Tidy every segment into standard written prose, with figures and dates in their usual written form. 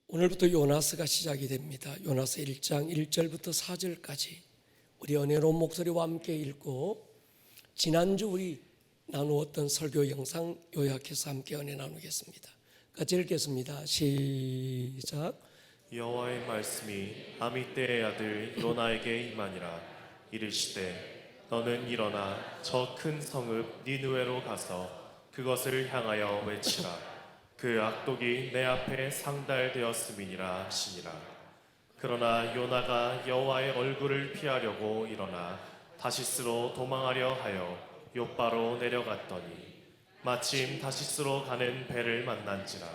오늘부터 요나서가 시작이 됩니다. 요나서 1장 1절부터 4절까지 우리 은혜로운 목소리와 함께 읽고 지난주 우리 나누었던 설교 영상 요약해서 함께 은혜 나누겠습니다. 같이 읽겠습니다. 시작. 여호와의 말씀이 아미떼의 아들 요나에게 임하니라. 이르시되 너는 일어나 저 큰 성읍 니느웨로 가서 그것을 향하여 외치라. 그 악독이 내 앞에 상달되었음이니라 하시니라. 그러나 요나가 여호와의 얼굴을 피하려고 일어나 다시스로 도망하려 하여 욥바로 내려갔더니 마침 다시스로 가는 배를 만난지라.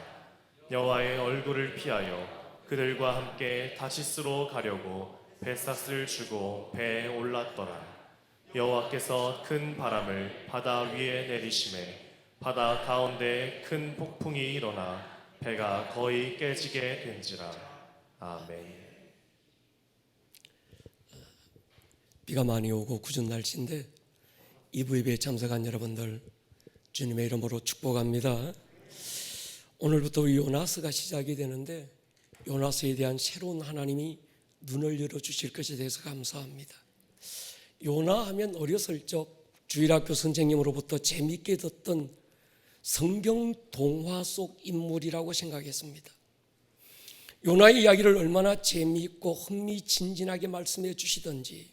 여호와의 얼굴을 피하여 그들과 함께 다시스로 가려고 뱃삿을 주고 배에 올랐더라. 여호와께서 큰 바람을 바다 위에 내리심에 바다 가운데 큰 폭풍이 일어나 배가 거의 깨지게 된지라. 아멘. 비가 많이 오고 궂은 날씨인데 이부 예배에 참석한 여러분들 주님의 이름으로 축복합니다. 오늘부터 우리 요나서가 시작이 되는데 요나서에 대한 새로운 하나님이 눈을 열어주실 것에 대해서 감사합니다. 요나 하면 어렸을 적 주일학교 선생님으로부터 재미있게 듣던 성경 동화 속 인물이라고 생각했습니다. 요나의 이야기를 얼마나 재미있고 흥미진진하게 말씀해 주시던지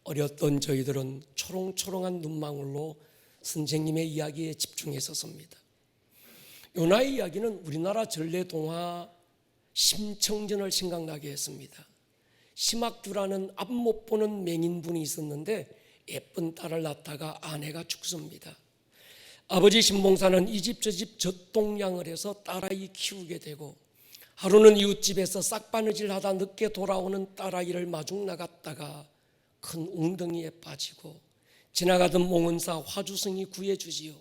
어렸던 저희들은 초롱초롱한 눈망울로 선생님의 이야기에 집중했었습니다. 요나의 이야기는 우리나라 전래 동화 심청전을 생각나게 했습니다. 심학주라는 앞 못 보는 맹인분이 있었는데 예쁜 딸을 낳다가 아내가 죽습니다. 아버지 신봉사는 이 집 저 집 젖동량을 해서 딸아이 키우게 되고 하루는 이웃집에서 싹바느질 하다 늦게 돌아오는 딸아이를 마중 나갔다가 큰 웅덩이에 빠지고 지나가던 몽은사 화주성이 구해주지요.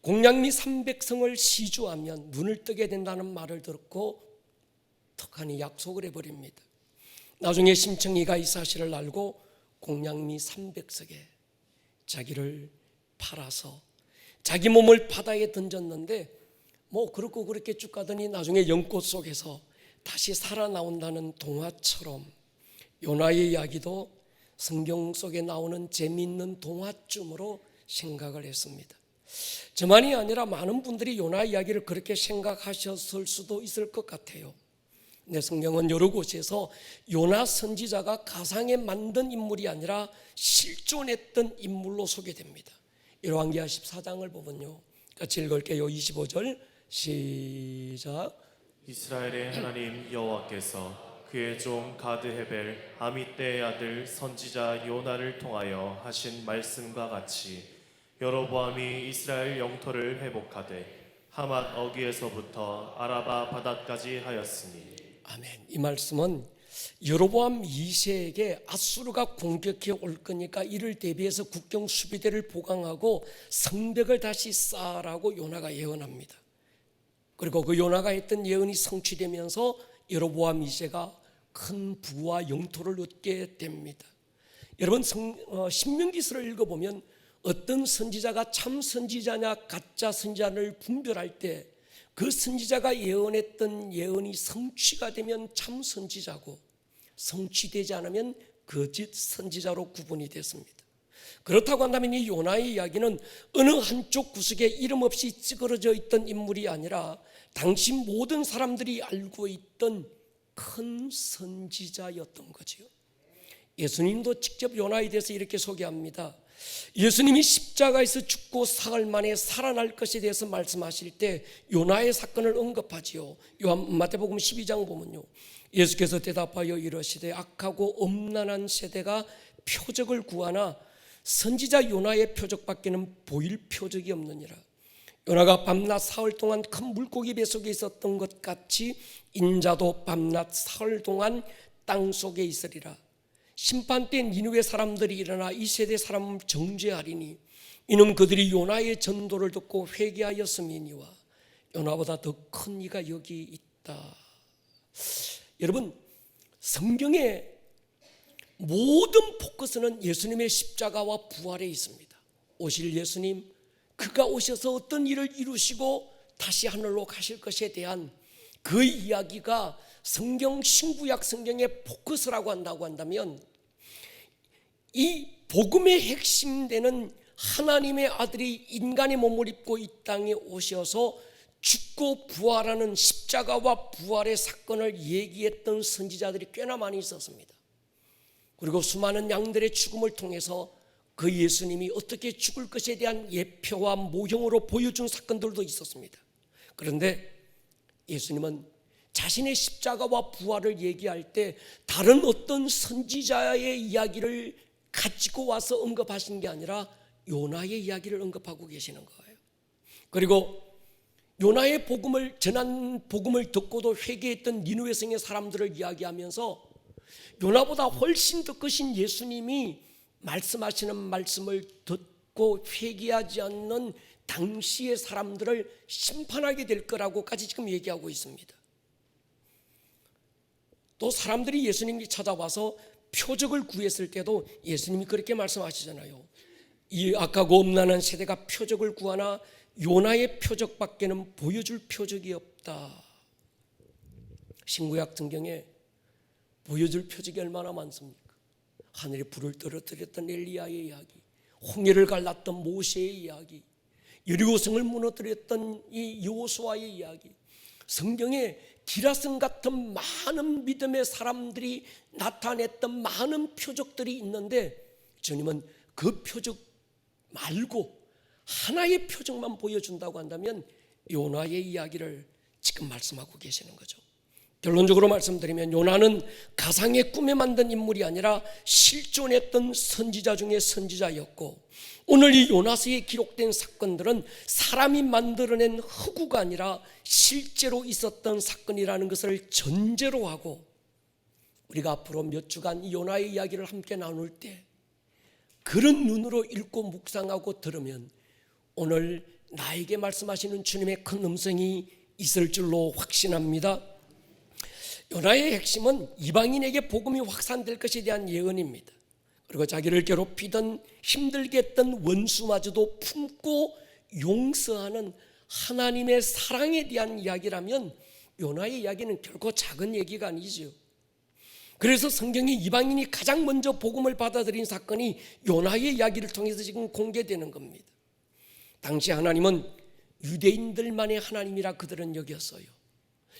공양미 300성을 시주하면 눈을 뜨게 된다는 말을 듣고 턱하니 약속을 해버립니다. 나중에 심청이가 이 사실을 알고 공양미 300석에 자기를 팔아서 자기 몸을 바다에 던졌는데 그렇고 그렇게 쭉 가더니 나중에 연꽃 속에서 다시 살아나온다는 동화처럼 요나의 이야기도 성경 속에 나오는 재미있는 동화쯤으로 생각을 했습니다. 저만이 아니라 많은 분들이 요나 이야기를 그렇게 생각하셨을 수도 있을 것 같아요. 내 성경은 여러 곳에서 요나 선지자가 가상에 만든 인물이 아니라 실존했던 인물로 소개됩니다. 열왕기하 14장을 보면요, 같이 읽을게요. 25절 시작. 이스라엘의 하나님 여호와께서 그의 종 가드 헤벨 아미떼의 아들 선지자 요나를 통하여 하신 말씀과 같이 여로보암이 이스라엘 영토를 회복하되 하맛 어귀에서부터 아라바 바다까지 하였으니. 아멘. 이 말씀은 여로보암 2세에게 아수르가 공격해 올 거니까 이를 대비해서 국경 수비대를 보강하고 성벽을 다시 쌓으라고 요나가 예언합니다. 그리고 그 요나가 했던 예언이 성취되면서 여로보암 2세가 큰 부와 영토를 얻게 됩니다. 여러분 신명기서를 읽어보면 어떤 선지자가 참 선지자냐 가짜 선지자를 분별할 때 그 선지자가 예언했던 예언이 성취가 되면 참 선지자고 성취되지 않으면 거짓 선지자로 구분이 됐습니다. 그렇다고 한다면 이 요나의 이야기는 어느 한쪽 구석에 이름 없이 찌그러져 있던 인물이 아니라 당시 모든 사람들이 알고 있던 큰 선지자였던 거죠. 예수님도 직접 요나에 대해서 이렇게 소개합니다. 예수님이 십자가에서 죽고 사흘 만에 살아날 것에 대해서 말씀하실 때 요나의 사건을 언급하지요. 마태복음 12장 보면요, 예수께서 대답하여 이르시되 악하고 엄난한 세대가 표적을 구하나 선지자 요나의 표적밖에는 보일 표적이 없느니라. 요나가 밤낮 사흘 동안 큰 물고기 뱃속에 있었던 것 같이 인자도 밤낮 사흘 동안 땅속에 있으리라. 심판 때 니느웨 사람들이 일어나 이 세대 사람을 정죄하리니 이는 그들이 요나의 전도를 듣고 회개하였음이니와 요나보다 더 큰 이가 여기 있다. 여러분, 성경의 모든 포커스는 예수님의 십자가와 부활에 있습니다. 오실 예수님, 그가 오셔서 어떤 일을 이루시고 다시 하늘로 가실 것에 대한 그 이야기가 성경 신구약 성경의 포커스라고 한다면 이 복음의 핵심되는 하나님의 아들이 인간의 몸을 입고 이 땅에 오셔서 죽고 부활하는 십자가와 부활의 사건을 얘기했던 선지자들이 꽤나 많이 있었습니다. 그리고 수많은 양들의 죽음을 통해서 그 예수님이 어떻게 죽을 것에 대한 예표와 모형으로 보여준 사건들도 있었습니다. 그런데 예수님은 자신의 십자가와 부활을 얘기할 때 다른 어떤 선지자의 이야기를 가지고 와서 언급하신 게 아니라 요나의 이야기를 언급하고 계시는 거예요. 그리고 요나의 복음을 전한 복음을 듣고도 회개했던 니느웨 성의 사람들을 이야기하면서 요나보다 훨씬 더 크신 예수님이 말씀하시는 말씀을 듣고 회개하지 않는 당시의 사람들을 심판하게 될 거라고까지 지금 얘기하고 있습니다. 또 사람들이 예수님이 찾아와서 표적을 구했을 때도 예수님이 그렇게 말씀하시잖아요. 이 악하고 음란한 세대가 표적을 구하나 요나의 표적밖에는 보여줄 표적이 없다. 신구약 성경에 보여줄 표적이 얼마나 많습니까? 하늘에 불을 떨어뜨렸던 엘리야의 이야기, 홍해를 갈랐던 모세의 이야기, 여리고성을 무너뜨렸던 이 여호수아의 이야기, 성경에 기라성 같은 많은 믿음의 사람들이 나타냈던 많은 표적들이 있는데 주님은 그 표적 말고 하나의 표적만 보여준다고 한다면 요나의 이야기를 지금 말씀하고 계시는 거죠. 결론적으로 말씀드리면 요나는 가상의 꿈에 만든 인물이 아니라 실존했던 선지자 중에 선지자였고, 오늘 이 요나서에 기록된 사건들은 사람이 만들어낸 허구가 아니라 실제로 있었던 사건이라는 것을 전제로 하고, 우리가 앞으로 몇 주간 이 요나의 이야기를 함께 나눌 때 그런 눈으로 읽고 묵상하고 들으면 오늘 나에게 말씀하시는 주님의 큰 음성이 있을 줄로 확신합니다. 요나의 핵심은 이방인에게 복음이 확산될 것에 대한 예언입니다. 그리고 자기를 괴롭히던 힘들게 했던 원수마저도 품고 용서하는 하나님의 사랑에 대한 이야기라면 요나의 이야기는 결코 작은 얘기가 아니죠. 그래서 성경이 이방인이 가장 먼저 복음을 받아들인 사건이 요나의 이야기를 통해서 지금 공개되는 겁니다. 당시 하나님은 유대인들만의 하나님이라 그들은 여겼어요.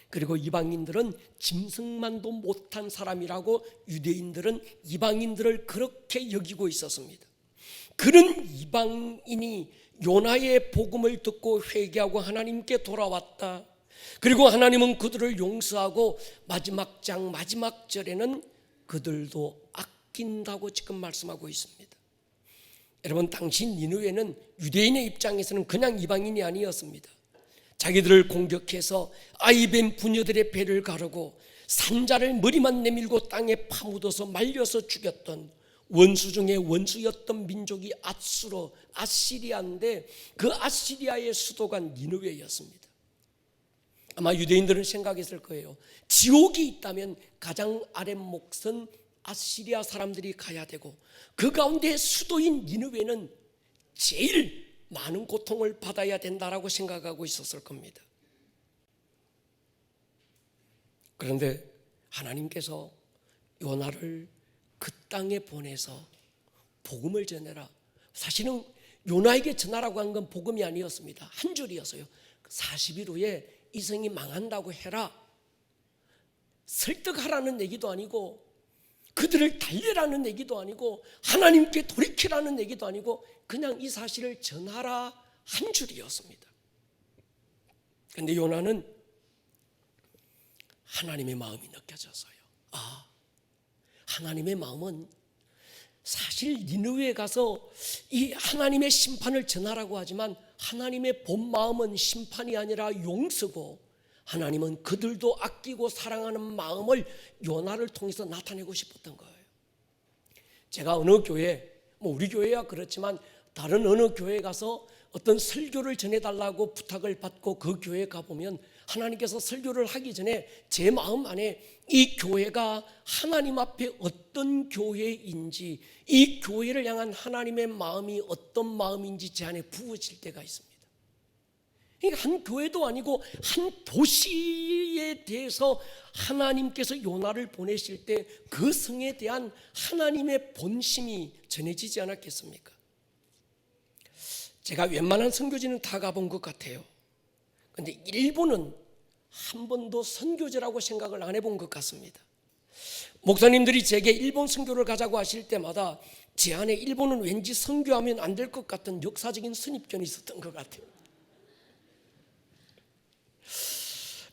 그리고 이방인들은 짐승만도 못한 사람이라고 유대인들은 이방인들을 그렇게 여기고 있었습니다. 그런 이방인이 요나의 복음을 듣고 회개하고 하나님께 돌아왔다. 그리고 하나님은 그들을 용서하고 마지막 장 마지막 절에는 그들도 아낀다고 지금 말씀하고 있습니다. 여러분, 당시 니느웨는 유대인의 입장에서는 그냥 이방인이 아니었습니다. 자기들을 공격해서 아이벤 부녀들의 배를 가르고 산자를 머리만 내밀고 땅에 파묻어서 말려서 죽였던 원수 중에 원수였던 민족이 아시리아인데 그 아시리아의 수도가 니느웨였습니다. 아마 유대인들은 생각했을 거예요. 지옥이 있다면 가장 아랫목선 아시리아 사람들이 가야 되고 그 가운데 수도인 니느웨는 제일 많은 고통을 받아야 된다라고 생각하고 있었을 겁니다. 그런데 하나님께서 요나를 그 땅에 보내서 복음을 전해라. 사실은 요나에게 전하라고 한 건 복음이 아니었습니다. 한 줄이었어요. 40일 후에 이 성이 망한다고 해라. 설득하라는 얘기도 아니고 그들을 달리라는 얘기도 아니고 하나님께 돌이키라는 얘기도 아니고 그냥 이 사실을 전하라 한 줄이었습니다. 그런데 요나는 하나님의 마음이 느껴졌어요. 하나님의 마음은 사실 니느웨에 가서 이 하나님의 심판을 전하라고 하지만 하나님의 본 마음은 심판이 아니라 용서고 하나님은 그들도 아끼고 사랑하는 마음을 요나를 통해서 나타내고 싶었던 거예요. 제가 어느 교회, 우리 교회야 그렇지만 다른 어느 교회에 가서 어떤 설교를 전해달라고 부탁을 받고 그 교회에 가보면 하나님께서 설교를 하기 전에 제 마음 안에 이 교회가 하나님 앞에 어떤 교회인지 이 교회를 향한 하나님의 마음이 어떤 마음인지 제 안에 부어질 때가 있습니다. 그러니까 한 교회도 아니고 한 도시에 대해서 하나님께서 요나를 보내실 때 그 성에 대한 하나님의 본심이 전해지지 않았겠습니까? 제가 웬만한 선교지는 다 가본 것 같아요. 그런데 일본은 한 번도 선교지라고 생각을 안 해본 것 같습니다. 목사님들이 제게 일본 선교를 가자고 하실 때마다 제 안에 일본은 왠지 선교하면 안 될 것 같은 역사적인 선입견이 있었던 것 같아요.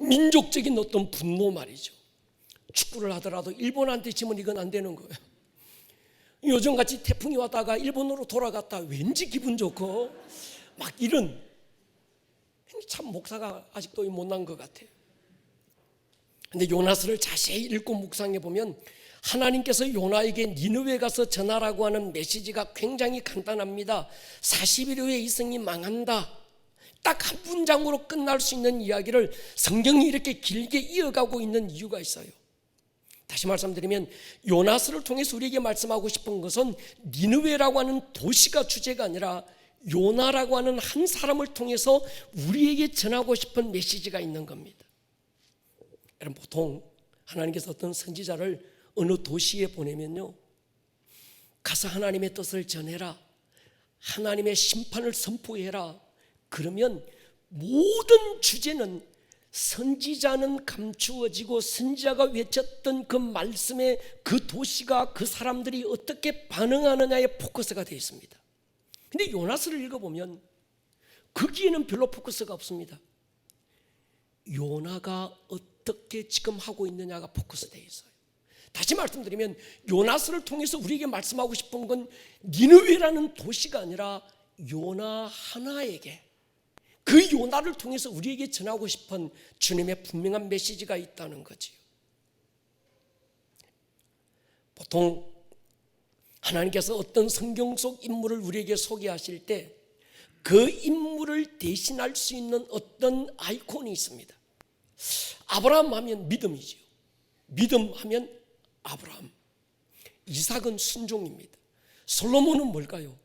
민족적인 어떤 분노 말이죠. 축구를 하더라도 일본한테 지면 이건 안 되는 거예요. 요즘같이 태풍이 왔다가 일본으로 돌아갔다 왠지 기분 좋고 막 이런, 참 목사가 아직도 못난 것 같아요. 근데 요나서를 자세히 읽고 묵상해 보면 하나님께서 요나에게 니느웨 가서 전하라고 하는 메시지가 굉장히 간단합니다. 40일 후에 이 성이 망한다. 딱 한 문장으로 끝날 수 있는 이야기를 성경이 이렇게 길게 이어가고 있는 이유가 있어요. 다시 말씀드리면 요나서를 통해서 우리에게 말씀하고 싶은 것은 니느웨라고 하는 도시가 주제가 아니라 요나라고 하는 한 사람을 통해서 우리에게 전하고 싶은 메시지가 있는 겁니다. 여러분, 보통 하나님께서 어떤 선지자를 어느 도시에 보내면요, 가서 하나님의 뜻을 전해라, 하나님의 심판을 선포해라. 그러면 모든 주제는 선지자는 감추어지고 선지자가 외쳤던 그 말씀에 그 도시가, 그 사람들이 어떻게 반응하느냐에 포커스가 되어 있습니다. 근데 요나서를 읽어보면 거기에는 별로 포커스가 없습니다. 요나가 어떻게 지금 하고 있느냐가 포커스되어 있어요. 다시 말씀드리면 요나서를 통해서 우리에게 말씀하고 싶은 건 니느웨라는 도시가 아니라 요나 하나에게, 그 요나를 통해서 우리에게 전하고 싶은 주님의 분명한 메시지가 있다는 거지요. 보통 하나님께서 어떤 성경 속 인물을 우리에게 소개하실 때 그 인물을 대신할 수 있는 어떤 아이콘이 있습니다. 아브라함 하면 믿음이지요. 믿음 하면 아브라함. 이삭은 순종입니다. 솔로몬은 뭘까요?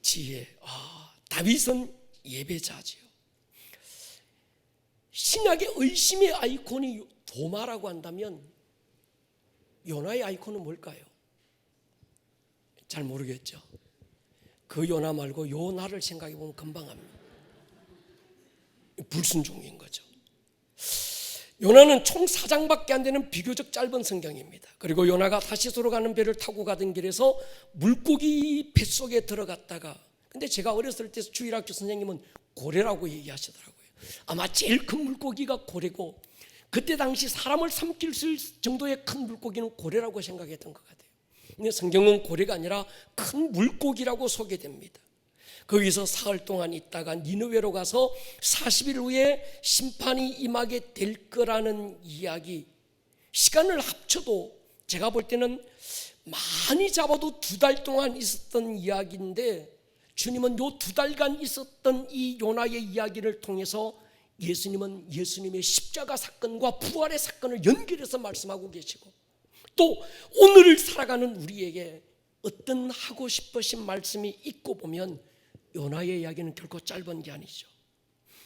지혜. 다윗은 예배자지요. 신약의 의심의 아이콘이 도마라고 한다면 요나의 아이콘은 뭘까요? 잘 모르겠죠. 그 요나 말고 요나를 생각해 보면 금방 합니다. 불순종인 거죠. 요나는 총 4장밖에 안 되는 비교적 짧은 성경입니다. 그리고 요나가 다시소로 가는 배를 타고 가던 길에서 물고기 뱃속에 들어갔다가, 근데 제가 어렸을 때 주일학교 선생님은 고래라고 얘기하시더라고요. 아마 제일 큰 물고기가 고래고, 그때 당시 사람을 삼킬 수 있을 정도의 큰 물고기는 고래라고 생각했던 것 같아요. 근데 성경은 고래가 아니라 큰 물고기라고 소개됩니다. 거기서 사흘 동안 있다가 니느웨로 가서 40일 후에 심판이 임하게 될 거라는 이야기, 시간을 합쳐도 제가 볼 때는 많이 잡아도 2달 동안 있었던 이야기인데, 주님은 요 2달간 있었던 이 요나의 이야기를 통해서 예수님은 예수님의 십자가 사건과 부활의 사건을 연결해서 말씀하고 계시고, 또 오늘을 살아가는 우리에게 어떤 하고 싶으신 말씀이 있고 보면 요나의 이야기는 결코 짧은 게 아니죠.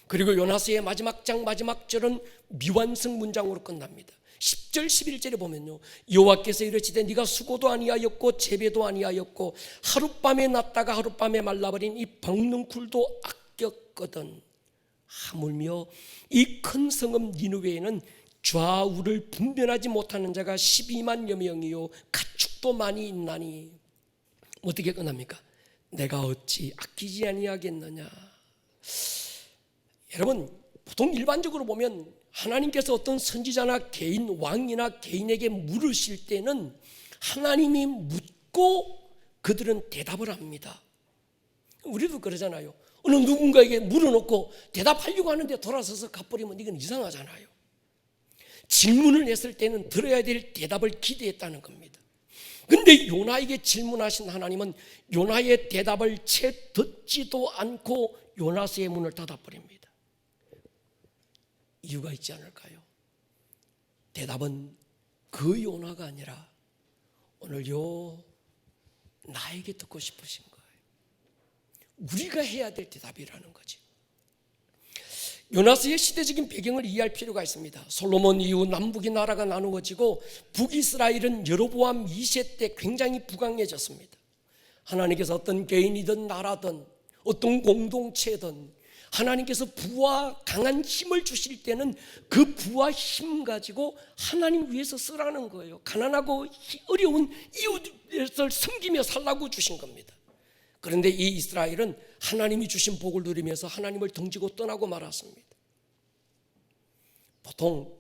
그리고 요나서의 마지막 장 마지막 절은 미완성 문장으로 끝납니다. 10절 11절에 보면요, 여호와께서 이르시되 네가 수고도 아니하였고 재배도 아니하였고 하룻밤에 났다가 하룻밤에 말라버린 이 벙능쿨도 아꼈거든. 하물며 이 큰 성읍 니느웨에는 좌우를 분별하지 못하는 자가 12만여 명이요 가축도 많이 있나니. 어떻게 끝납니까? 내가 어찌 아끼지 아니하겠느냐. 여러분, 보통 일반적으로 보면 하나님께서 어떤 선지자나 개인, 왕이나 개인에게 물으실 때는 하나님이 묻고 그들은 대답을 합니다. 우리도 그러잖아요. 어느 누군가에게 물어놓고 대답하려고 하는데 돌아서서 가버리면 이건 이상하잖아요. 질문을 했을 때는 들어야 될 대답을 기대했다는 겁니다. 근데 요나에게 질문하신 하나님은 요나의 대답을 채 듣지도 않고 요나서의 문을 닫아버립니다. 이유가 있지 않을까요? 대답은 그 요나가 아니라 오늘 나에게 듣고 싶으신 거예요. 우리가 해야 될 대답이라는 거지. 요나스의 시대적인 배경을 이해할 필요가 있습니다. 솔로몬 이후 남북이 나라가 나누어지고 북이스라엘은 여로보암 2세 때 굉장히 부강해졌습니다. 하나님께서 어떤 개인이든 나라든 어떤 공동체든 하나님께서 부와 강한 힘을 주실 때는 그 부와 힘 가지고 하나님 위해서 쓰라는 거예요. 가난하고 어려운 이웃을 섬기며 살라고 주신 겁니다. 그런데 이 이스라엘은 하나님이 주신 복을 누리면서 하나님을 등지고 떠나고 말았습니다. 보통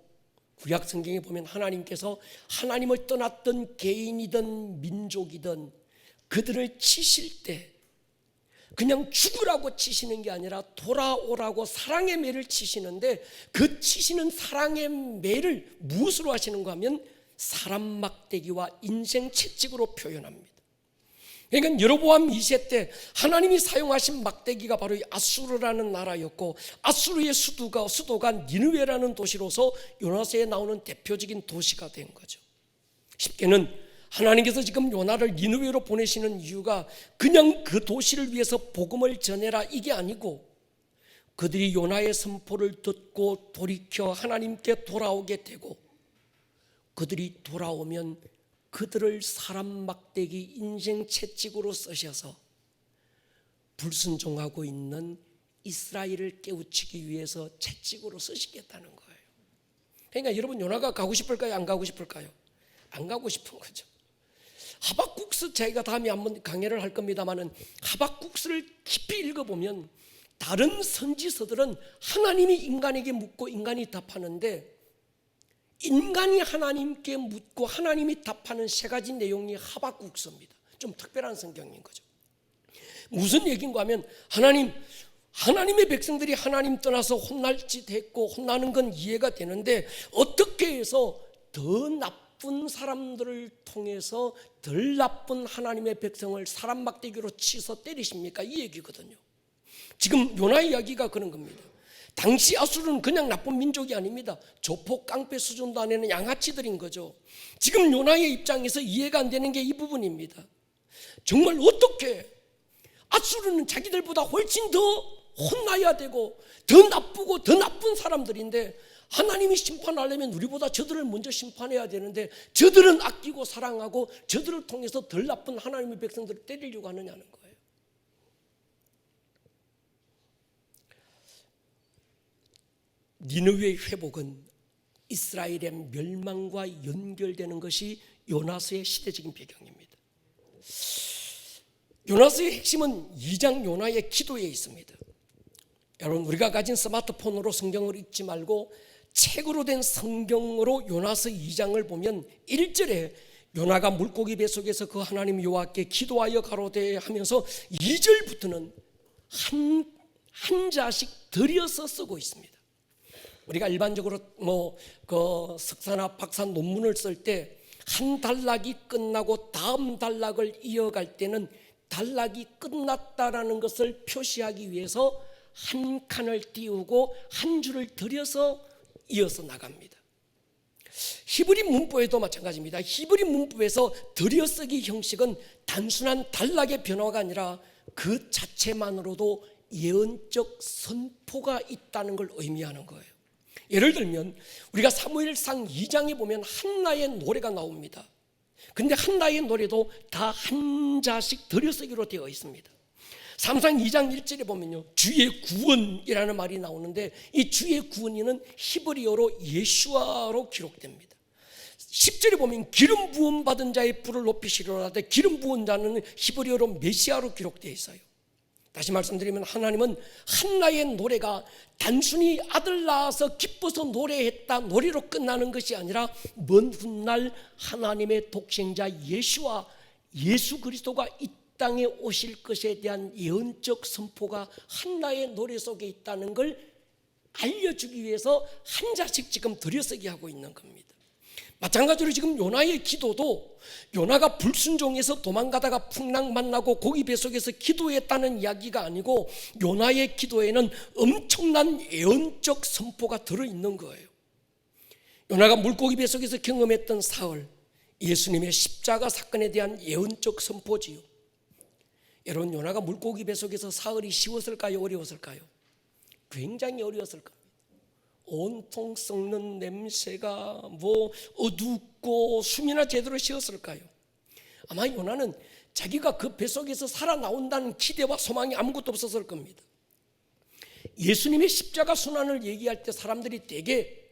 구약 성경에 보면 하나님께서 하나님을 떠났던 개인이든 민족이든 그들을 치실 때 그냥 죽으라고 치시는 게 아니라 돌아오라고 사랑의 매를 치시는데, 그 치시는 사랑의 매를 무엇으로 하시는가 하면 사람 막대기와 인생 채찍으로 표현합니다. 그러니까 여로보암 2세 때 하나님이 사용하신 막대기가 바로 이 아수르라는 나라였고, 아수르의 수도가 니느웨라는 도시로서 요나서에 나오는 대표적인 도시가 된 거죠. 쉽게는 하나님께서 지금 요나를 니느웨로 보내시는 이유가 그냥 그 도시를 위해서 복음을 전해라 이게 아니고, 그들이 요나의 선포를 듣고 돌이켜 하나님께 돌아오게 되고, 그들이 돌아오면 그들을 사람 막대기 인생 채찍으로 쓰셔서 불순종하고 있는 이스라엘을 깨우치기 위해서 채찍으로 쓰시겠다는 거예요. 그러니까 여러분, 요나가 가고 싶을까요? 안 가고 싶을까요? 안 가고 싶은 거죠. 하박국서 저희가 다음에 한번 강의를 할 겁니다만은, 하박국서를 깊이 읽어보면 다른 선지서들은 하나님이 인간에게 묻고 인간이 답하는데, 인간이 하나님께 묻고 하나님이 답하는 세 가지 내용이 하박국서입니다. 좀 특별한 성경인 거죠. 무슨 얘기인가 하면, 하나님의 백성들이 하나님 떠나서 혼날 짓 했고 혼나는 건 이해가 되는데, 어떻게 해서 더 나쁜 사람들을 통해서 덜 나쁜 하나님의 백성을 사람 막대기로 치서 때리십니까? 이 얘기거든요. 지금 요나 이야기가 그런 겁니다. 당시 아수르는 그냥 나쁜 민족이 아닙니다. 조폭 깡패 수준도 안 되는 양아치들인 거죠. 지금 요나의 입장에서 이해가 안 되는 게 이 부분입니다. 정말 어떻게 아수르는 자기들보다 훨씬 더 혼나야 되고 더 나쁘고 더 나쁜 사람들인데, 하나님이 심판하려면 우리보다 저들을 먼저 심판해야 되는데, 저들은 아끼고 사랑하고 저들을 통해서 덜 나쁜 하나님의 백성들을 때리려고 하느냐는 거예요. 니느웨의 회복은 이스라엘의 멸망과 연결되는 것이 요나서의 시대적인 배경입니다. 요나서의 핵심은 2장 요나의 기도에 있습니다. 여러분, 우리가 가진 스마트폰으로 성경을 읽지 말고 책으로 된 성경으로 요나서 2장을 보면 1절에 요나가 물고기 뱃속에서 그 하나님 여호와께 기도하여 가로되 하면서 2절부터는 한 자씩 들여서 쓰고 있습니다. 우리가 일반적으로 그 석사나 박사 논문을 쓸 때 한 단락이 끝나고 다음 단락을 이어갈 때는 단락이 끝났다라는 것을 표시하기 위해서 한 칸을 띄우고 한 줄을 들여서 이어서 나갑니다. 히브리 문법에도 마찬가지입니다. 히브리 문법에서 들여쓰기 형식은 단순한 단락의 변화가 아니라 그 자체만으로도 예언적 선포가 있다는 걸 의미하는 거예요. 예를 들면 우리가 사무엘상 2장에 보면 한나의 노래가 나옵니다. 근데 한나의 노래도 다 한 자씩 들여쓰기로 되어 있습니다. 사무상 2장 1절에 보면요, 주의 구원이라는 말이 나오는데, 이 주의 구원이는 히브리어로 예슈아로 기록됩니다. 10절에 보면 기름 부음 받은 자의 뿔을 높이시리라 하되, 기름 부은 자는 히브리어로 메시아로 기록되어 있어요. 다시 말씀드리면 하나님은 한나의 노래가 단순히 아들 낳아서 기뻐서 노래했다, 노래로 끝나는 것이 아니라 먼 훗날 하나님의 독생자 예수와 예수 그리스도가 이 땅에 오실 것에 대한 예언적 선포가 한나의 노래 속에 있다는 걸 알려주기 위해서 한 자씩 지금 들여쓰기 하고 있는 겁니다. 마찬가지로 지금 요나의 기도도 요나가 불순종해서 도망가다가 풍랑 만나고 고기 뱃속에서 기도했다는 이야기가 아니고, 요나의 기도에는 엄청난 예언적 선포가 들어있는 거예요. 요나가 물고기 뱃속에서 경험했던 사흘, 예수님의 십자가 사건에 대한 예언적 선포지요. 여러분, 요나가 물고기 뱃속에서 사흘이 쉬웠을까요? 어려웠을까요? 굉장히 어려웠을 겁니다. 온통 썩는 냄새가 뭐 어둡고 숨이나 제대로 쉬었을까요? 아마 요나는 자기가 그 뱃속에서 살아나온다는 기대와 소망이 아무것도 없었을 겁니다. 예수님의 십자가 순환을 얘기할 때 사람들이 되게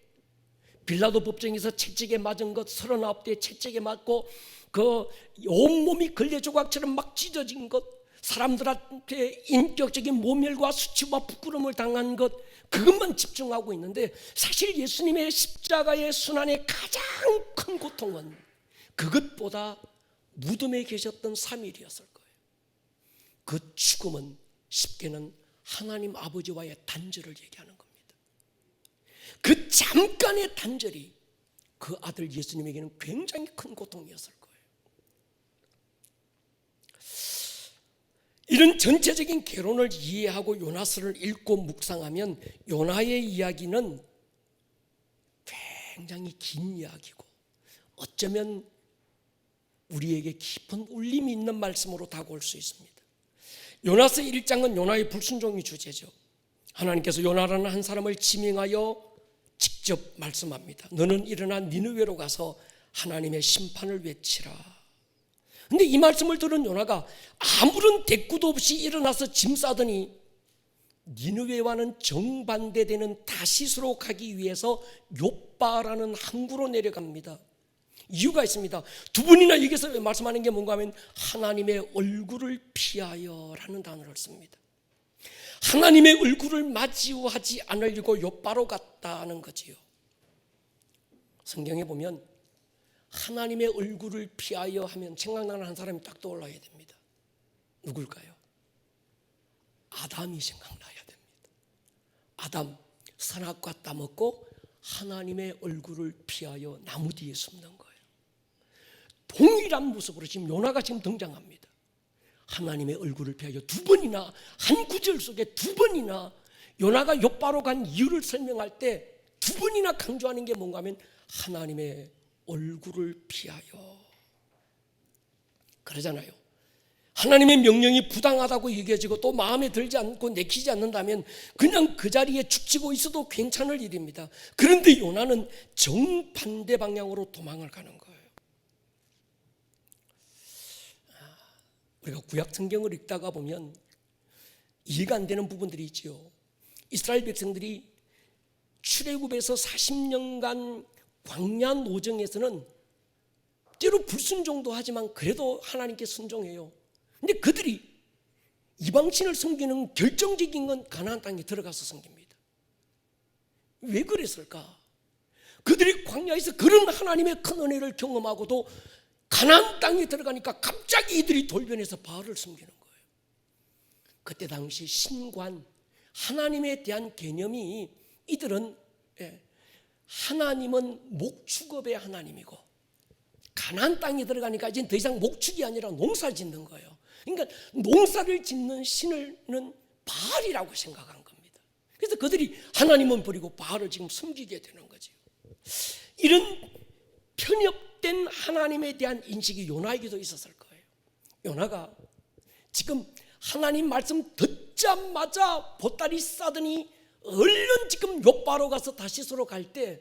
빌라도 법정에서 채찍에 맞은 것 39대 채찍에 맞고 그 온몸이 걸레 조각처럼 막 찢어진 것, 사람들한테 인격적인 모멸과 수치와 부끄러움을 당한 것, 그것만 집중하고 있는데 사실 예수님의 십자가의 순환의 가장 큰 고통은 그것보다 무덤에 계셨던 3일이었을 거예요. 그 죽음은 쉽게는 하나님 아버지와의 단절을 얘기하는 겁니다. 그 잠깐의 단절이 그 아들 예수님에게는 굉장히 큰 고통이었을 거예요. 이런 전체적인 개론을 이해하고 요나서를 읽고 묵상하면 요나의 이야기는 굉장히 긴 이야기고 어쩌면 우리에게 깊은 울림이 있는 말씀으로 다가올 수 있습니다. 요나서 1장은 요나의 불순종이 주제죠. 하나님께서 요나라는 한 사람을 지명하여 직접 말씀합니다. 너는 일어나 니느웨로 가서 하나님의 심판을 외치라. 근데 이 말씀을 들은 요나가 아무런 대꾸도 없이 일어나서 짐 싸더니 니느웨와는 정반대되는 다시스로 가기 위해서 욥바라는 항구로 내려갑니다. 이유가 있습니다. 두 분이나 여기서 말씀하는 게 뭔가 하면 하나님의 얼굴을 피하여라는 단어를 씁니다. 하나님의 얼굴을 마주하지 않으려고 욥바로 갔다는 거지요. 성경에 보면 하나님의 얼굴을 피하여 하면 생각나는 한 사람이 딱 떠올라야 됩니다. 누굴까요? 아담이 생각나야 됩니다. 아담 선악과 따먹고 하나님의 얼굴을 피하여 나무 뒤에 숨는 거예요. 동일한 모습으로 지금 요나가 지금 등장합니다. 하나님의 얼굴을 피하여 두 번이나 한 구절 속에 두 번이나 요나가 욥바로 간 이유를 설명할 때 두 번이나 강조하는 게 뭔가 하면 하나님의 얼굴을 피하여 그러잖아요. 하나님의 명령이 부당하다고 여겨지고 또 마음에 들지 않고 내키지 않는다면 그냥 그 자리에 죽치고 있어도 괜찮을 일입니다. 그런데 요나는 정반대 방향으로 도망을 가는 거예요. 우리가 구약 성경을 읽다가 보면 이해가 안 되는 부분들이 있지요. 이스라엘 백성들이 출애굽에서 40년간 광야 노정에서는 때로 불순종도 하지만 그래도 하나님께 순종해요. 근데 그들이 이방신을 섬기는 결정적인 건 가나안 땅에 들어가서 섬깁니다. 왜 그랬을까? 그들이 광야에서 그런 하나님의 큰 은혜를 경험하고도 가나안 땅에 들어가니까 갑자기 이들이 돌변해서 바알을 섬기는 거예요. 그때 당시 신관, 하나님에 대한 개념이 이들은 하나님은 목축업의 하나님이고 가나안 땅에 들어가니까 이제 더 이상 목축이 아니라 농사를 짓는 거예요. 그러니까 농사를 짓는 신을는 바알이라고 생각한 겁니다. 그래서 그들이 하나님은 버리고 바알을 지금 섬기게 되는 거죠. 이런 편협된 하나님에 대한 인식이 요나에게도 있었을 거예요. 요나가 지금 하나님 말씀 듣자마자 보따리 싸더니 얼른 지금 욥바로 가서 다시스로 갈 때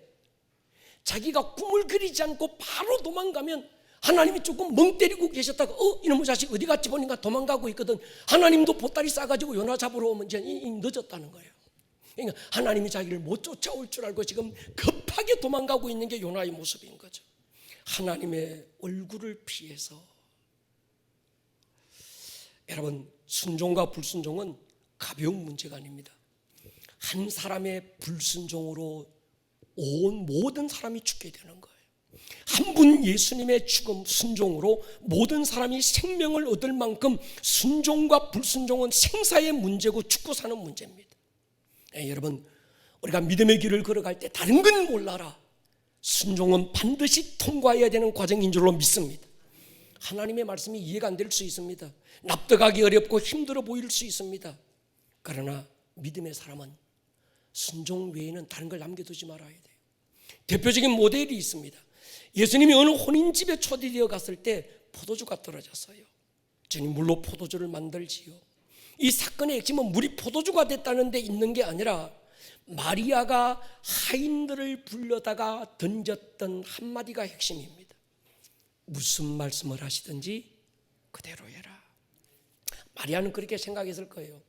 자기가 꿈을 그리지 않고 바로 도망가면 하나님이 조금 멍 때리고 계셨다가 이놈의 자식 어디 갔지 보니까 도망가고 있거든. 하나님도 보따리 싸가지고 요나 잡으러 오면 이제 늦었다는 거예요. 그러니까 하나님이 자기를 못 쫓아올 줄 알고 지금 급하게 도망가고 있는 게 요나의 모습인 거죠. 하나님의 얼굴을 피해서. 여러분, 순종과 불순종은 가벼운 문제가 아닙니다. 한 사람의 불순종으로 온 모든 사람이 죽게 되는 거예요. 한 분 예수님의 죽음, 순종으로 모든 사람이 생명을 얻을 만큼 순종과 불순종은 생사의 문제고 죽고 사는 문제입니다. 여러분, 우리가 믿음의 길을 걸어갈 때 다른 건 몰라라, 순종은 반드시 통과해야 되는 과정인 줄로 믿습니다. 하나님의 말씀이 이해가 안 될 수 있습니다. 납득하기 어렵고 힘들어 보일 수 있습니다. 그러나 믿음의 사람은 순종 외에는 다른 걸 남겨두지 말아야 돼요. 대표적인 모델이 있습니다. 예수님이 어느 혼인집에 초대되어 갔을 때 포도주가 떨어졌어요. 주님 물로 포도주를 만들지요. 이 사건의 핵심은 물이 포도주가 됐다는 데 있는 게 아니라 마리아가 하인들을 불러다가 던졌던 한마디가 핵심입니다. 무슨 말씀을 하시든지 그대로 해라. 마리아는 그렇게 생각했을 거예요.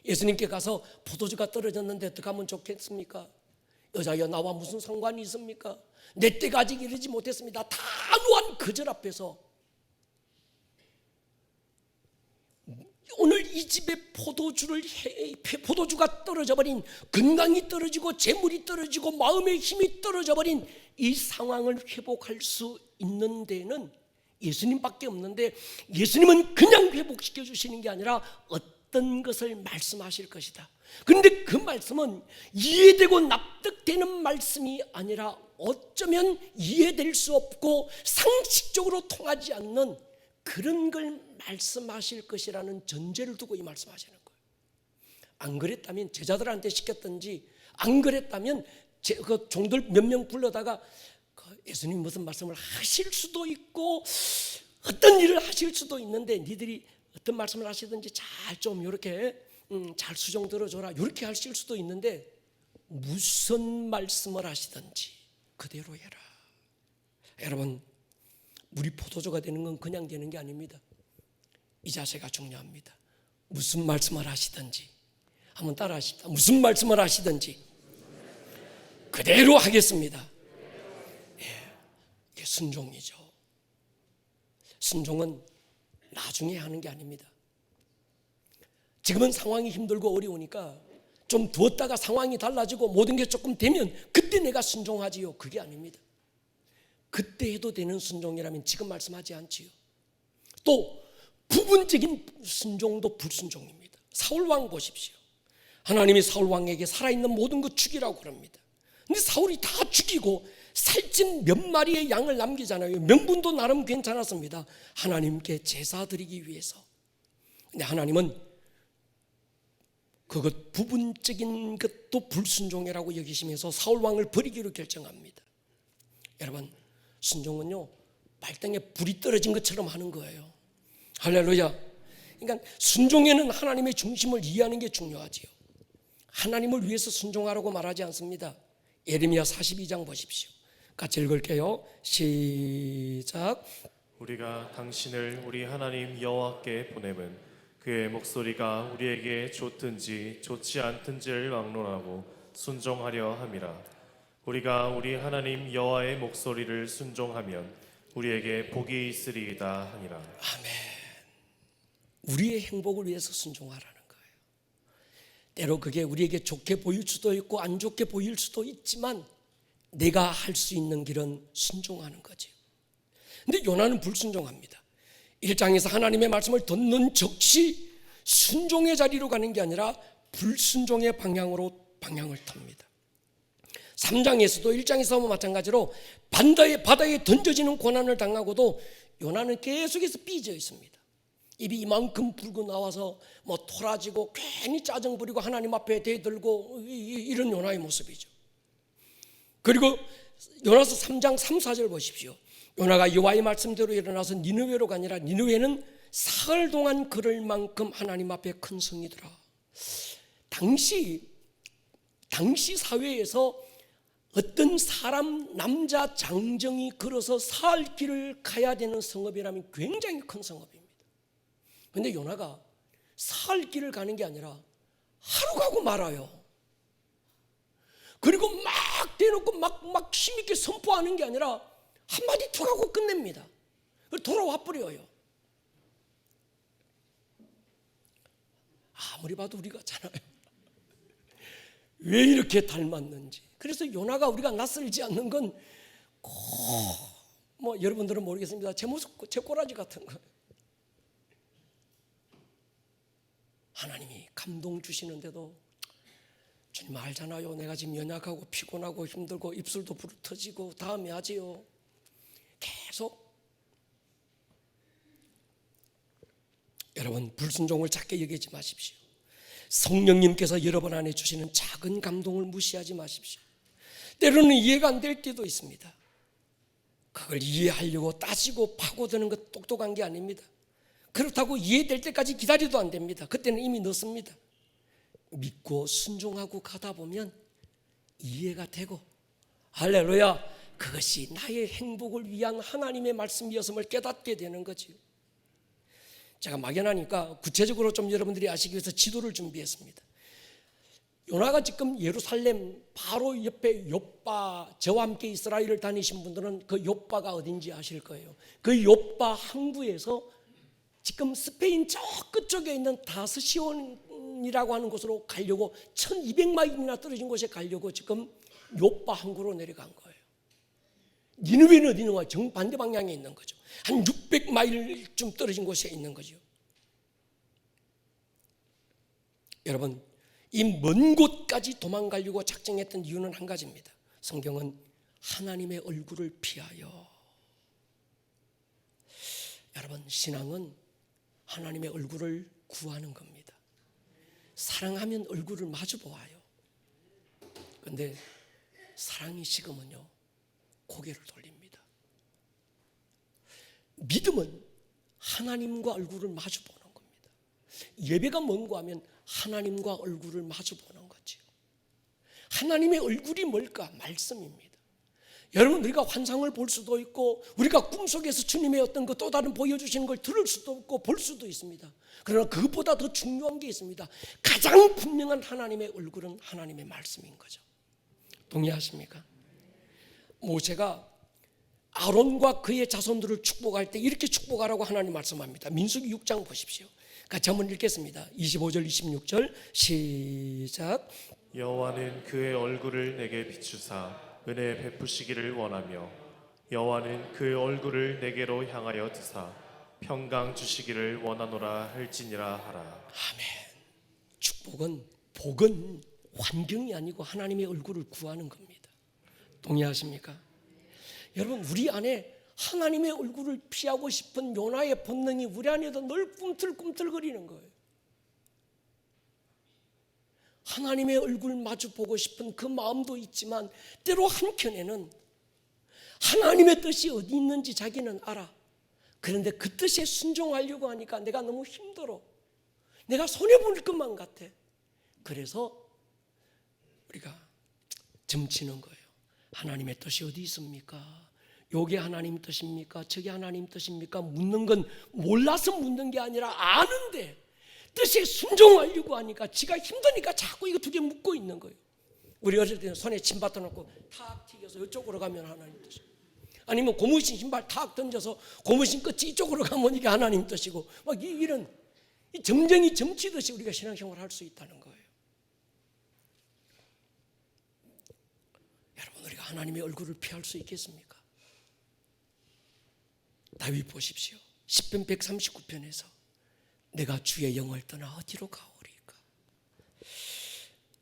예수님께 가서 포도주가 떨어졌는데 어떻게 하면 좋겠습니까? 여자여 나와 무슨 상관이 있습니까? 내 때가 아직 이르지 못했습니다. 단호한 그절 앞에서 오늘 이 집에 포도주가 떨어져 버린, 건강이 떨어지고 재물이 떨어지고 마음의 힘이 떨어져 버린 이 상황을 회복할 수 있는 데는 예수님밖에 없는데, 예수님은 그냥 회복시켜 주시는 게 아니라 어떤 것을 말씀하실 것이다. 그런데 그 말씀은 이해되고 납득되는 말씀이 아니라 어쩌면 이해될 수 없고 상식적으로 통하지 않는 그런 걸 말씀하실 것이라는 전제를 두고 이 말씀하시는 거예요. 안 그랬다면 제자들한테 시켰든지, 안 그랬다면 그 종들 몇 명 불러다가 예수님 무슨 말씀을 하실 수도 있고 어떤 일을 하실 수도 있는데 니들이 어떤 말씀을 하시든지 잘 좀 이렇게 잘 수정 들어줘라, 이렇게 하실 수도 있는데 무슨 말씀을 하시든지 그대로 해라. 여러분, 물이 포도주가 되는 건 그냥 되는 게 아닙니다. 이 자세가 중요합니다. 무슨 말씀을 하시든지, 한번 따라 하십시다. 무슨 말씀을 하시든지 그대로 하겠습니다. 이게 순종이죠. 순종은 나중에 하는 게 아닙니다. 지금은 상황이 힘들고 어려우니까 좀 두었다가 상황이 달라지고 모든 게 조금 되면 그때 내가 순종하지요. 그게 아닙니다. 그때 해도 되는 순종이라면 지금 말씀하지 않지요. 또 부분적인 순종도 불순종입니다. 사울왕 보십시오. 하나님이 사울왕에게 살아있는 모든 것 죽이라고 그럽니다. 근데 사울이 다 죽이고 살찐 몇 마리의 양을 남기잖아요. 명분도 나름 괜찮았습니다. 하나님께 제사 드리기 위해서. 근데 하나님은 그것 부분적인 것도 불순종이라고 여기시면서 사울왕을 버리기로 결정합니다. 여러분, 순종은요 발등에 불이 떨어진 것처럼 하는 거예요. 할렐루야. 그러니까 순종에는 하나님의 중심을 이해하는 게 중요하지요. 하나님을 위해서 순종하라고 말하지 않습니다. 예레미야 42장 보십시오. 같이 읽을게요. 시작. 우리가 당신을 우리 하나님 여호와께 보내면 그의 목소리가 우리에게 좋든지 좋지 않든지를 막론하고 순종하려 함이라. 우리가 우리 하나님 여호와의 목소리를 순종하면 우리에게 복이 있으리이다 하니라. 아멘. 우리의 행복을 위해서 순종하라는 거예요. 때로 그게 우리에게 좋게 보일 수도 있고 안 좋게 보일 수도 있지만 내가 할 수 있는 길은 순종하는 거지. 근데 요나는 불순종합니다. 1장에서 하나님의 말씀을 듣는 즉시 순종의 자리로 가는 게 아니라 불순종의 방향으로 방향을 탑니다. 3장에서도 1장에서 마찬가지로 바다에 던져지는 고난을 당하고도 요나는 계속해서 삐져 있습니다. 입이 이만큼 불고 나와서 뭐 토라지고 괜히 짜증 부리고 하나님 앞에 대들고 이런 요나의 모습이죠. 그리고 요나서 3장 3, 4절 보십시오. 요나가 여호와의 말씀대로 일어나서 니느웨로 가니라. 니느웨는 사흘 동안 걸을 만큼 하나님 앞에 큰 성이더라. 당시 사회에서 어떤 사람 남자 장정이 걸어서 사흘 길을 가야 되는 성읍이라면 굉장히 큰 성읍입니다. 그런데 요나가 사흘 길을 가는 게 아니라 하루 가고 말아요. 그리고 막 대놓고 막 힘있게 선포하는 게 아니라 한마디 툭 하고 끝냅니다. 그리고 돌아와 버려요. 아무리 봐도 우리 같잖아요. 왜 이렇게 닮았는지. 그래서 요나가 우리가 낯설지 않는 건 뭐 여러분들은 모르겠습니다. 제 모습, 제 꼬라지 같은 거예요. 하나님이 감동 주시는데도 주님 알잖아요. 내가 지금 연약하고 피곤하고 힘들고 입술도 부르터지고 다음에 하지요. 계속. 여러분, 불순종을 작게 여기지 마십시오. 성령님께서 여러분 안에 주시는 작은 감동을 무시하지 마십시오. 때로는 이해가 안 될 때도 있습니다. 그걸 이해하려고 따지고 파고드는 것 똑똑한 게 아닙니다. 그렇다고 이해될 때까지 기다려도 안 됩니다. 그때는 이미 늦습니다. 믿고 순종하고 가다 보면 이해가 되고, 할렐루야, 그것이 나의 행복을 위한 하나님의 말씀이었음을 깨닫게 되는 거지요. 제가 막연하니까 구체적으로 좀 여러분들이 아시기 위해서 지도를 준비했습니다. 요나가 지금 예루살렘 바로 옆에 욥바, 저와 함께 이스라엘을 다니신 분들은 그 욥바가 어딘지 아실 거예요. 그 욥바 항구에서 지금 스페인 저 끝쪽에 있는 다스시온이라고 하는 곳으로 가려고 1200마일이나 떨어진 곳에 가려고 지금 욥바 항구로 내려간 거예요. 니느웨는 어디 있는 거야? 정반대 방향에 있는 거죠. 한 600마일쯤 떨어진 곳에 있는 거죠. 여러분, 이 먼 곳까지 도망가려고 작정했던 이유는 한 가지입니다. 성경은 하나님의 얼굴을 피하여. 여러분, 신앙은 하나님의 얼굴을 구하는 겁니다. 사랑하면 얼굴을 마주 보아요. 그런데 사랑이 식으면요, 고개를 돌립니다. 믿음은 하나님과 얼굴을 마주 보는 겁니다. 예배가 뭔가 하면 하나님과 얼굴을 마주 보는 거죠. 하나님의 얼굴이 뭘까? 말씀입니다. 여러분, 우리가 환상을 볼 수도 있고, 우리가 꿈속에서 주님의 어떤 그 또 다른 보여주시는 걸 들을 수도 있고 볼 수도 있습니다. 그러나 그것보다 더 중요한 게 있습니다. 가장 분명한 하나님의 얼굴은 하나님의 말씀인 거죠. 동의하십니까? 모세가 아론과 그의 자손들을 축복할 때 이렇게 축복하라고 하나님 말씀합니다. 민수기 6장 보십시오. 같이 한번 읽겠습니다. 25절 26절 시작. 여호와는 그의 얼굴을 내게 비추사 은혜 베푸시기를 원하며 여호와는 그의 얼굴을 내게로 향하여 드사 평강 주시기를 원하노라 할지니라 하라. 아멘. 축복은, 복은 환경이 아니고 하나님의 얼굴을 구하는 겁니다. 동의하십니까? 여러분, 우리 안에 하나님의 얼굴을 피하고 싶은 요나의 본능이 우리 안에도 늘 꿈틀꿈틀거리는 거예요. 하나님의 얼굴 마주 보고 싶은 그 마음도 있지만 때로 한켠에는 하나님의 뜻이 어디 있는지 자기는 알아. 그런데 그 뜻에 순종하려고 하니까 내가 너무 힘들어. 내가 손해볼 것만 같아. 그래서 우리가 점치는 거예요. 하나님의 뜻이 어디 있습니까? 요게 하나님 뜻입니까? 저게 하나님 뜻입니까? 묻는 건 몰라서 묻는 게 아니라 아는데 뜻에 순종하려고 하니까 지가 힘드니까 자꾸 이거 두 개 묻고 있는 거예요. 우리 어릴 때는 손에 침 받아 놓고 탁 튀겨서 이쪽으로 가면 하나님 뜻, 아니면 고무신 신발 탁 던져서 고무신 끝이 이쪽으로 가면 이게 하나님 뜻이고, 막 이런 점쟁이 점치듯이 우리가 신앙생활을 할 수 있다는 거예요. 여러분, 우리가 하나님의 얼굴을 피할 수 있겠습니까? 다윗 보십시오. 시편 139편에서 내가 주의 영을 떠나 어디로 가오리까?